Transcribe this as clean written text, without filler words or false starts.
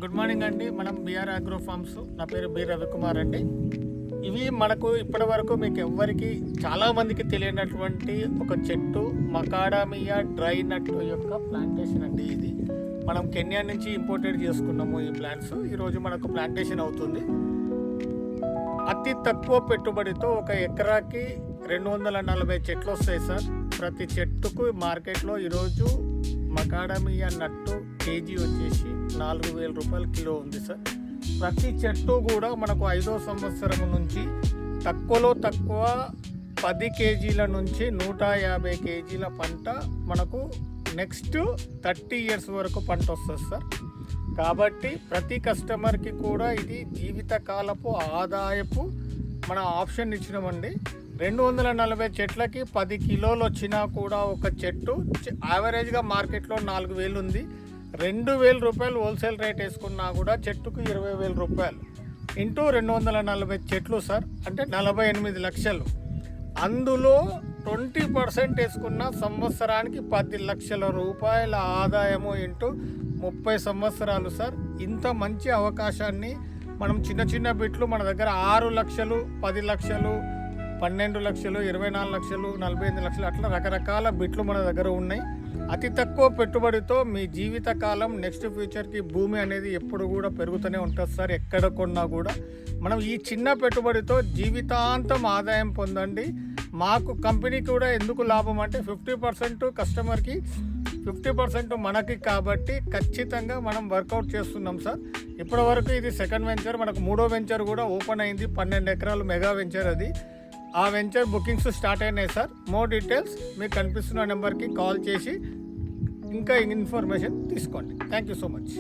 Good morning అండి. మనం BR agro forms, నా పేరు బి రవికుమార్ అండి. ఇవి మనకు ఇప్పటి వరకు మీకు ఎవ్వరికి చాలామందికి తెలియనటువంటి ఒక చెట్టు మకాడామియా డ్రై నట్ యొక్క ప్లాంటేషన్ అండి. ఇది మనం కెన్యా నుంచి ఇంపోర్టెడ్ చేసుకున్నాము. ఈ ప్లాంట్స్ ఈరోజు మనకు ప్లాంటేషన్ అవుతుంది. అతి తక్కువ పెట్టుబడితో ఒక ఎకరాకి 240 చెట్లు వస్తాయి సార్. ప్రతి చెట్టుకు మార్కెట్లో ఈరోజు మకాడమియా నట్టు కేజీ వచ్చేసి 4,000 రూపాయలు కిలో ఉంది సార్. ప్రతి చెట్టు కూడా మనకు 5వ సంవత్సరం నుంచి తక్కువలో తక్కువ 10 కేజీల నుంచి 150 కేజీల పంట మనకు నెక్స్ట్ 30 ఇయర్స్ వరకు పంట వస్తుంది సార్. కాబట్టి ప్రతి కస్టమర్కి కూడా ఇది జీవితకాలపు ఆదాయపు మన ఆప్షన్ ఇచ్చినామండి. 240 చెట్లకి 10 కిలోలు వచ్చినా కూడా ఒక చెట్టు యావరేజ్గా మార్కెట్లో 4,000 ఉంది. 2,000 రూపాయలు హోల్సేల్ రేట్ వేసుకున్నా కూడా చెట్టుకు 20,000 రూపాయలు ఇంటూ 240 చెట్లు సార్, అంటే 48 లక్షలు. అందులో 20% వేసుకున్న సంవత్సరానికి 10 లక్షల రూపాయల ఆదాయము ఇంటూ 30 సంవత్సరాలు సార్. ఇంత మంచి అవకాశాన్ని మనం చిన్న చిన్న బిట్లు మన దగ్గర 6 లక్షలు, 10 లక్షలు, 12 లక్షలు, 24 లక్షలు, 45 లక్షలు అట్లా రకరకాల బిట్లు మన దగ్గర ఉన్నాయి. అతి తక్కువ పెట్టుబడితో మీ జీవితకాలం నెక్స్ట్ ఫ్యూచర్కి భూమి అనేది ఎప్పుడు కూడా పెరుగుతూనే ఉంటుంది సార్. ఎక్కడ కొన్నా కూడా మనం ఈ చిన్న పెట్టుబడితో జీవితాంతం ఆదాయం పొందండి. మాకు కంపెనీ కూడా ఎందుకు లాభం అంటే 50% కస్టమర్కి, 50% మనకి. కాబట్టి ఖచ్చితంగా మనం వర్కౌట్ చేస్తున్నాం సార్. ఇప్పటివరకు ఇది సెకండ్ వెంచర్. మనకు 3వ వెంచర్ కూడా ఓపెన్ అయింది. 12 ఎకరాలు మెగా వెంచర్ అది. ఆ వెంచర్ బుకింగ్స్ స్టార్ట్ అయినాయి సార్. మోర్ డీటెయిల్స్ మీకు కనిపిస్తున్న నెంబర్కి కాల్ చేసి ఇంకా ఇన్ఫర్మేషన్ తీసుకోండి. Thank you so much.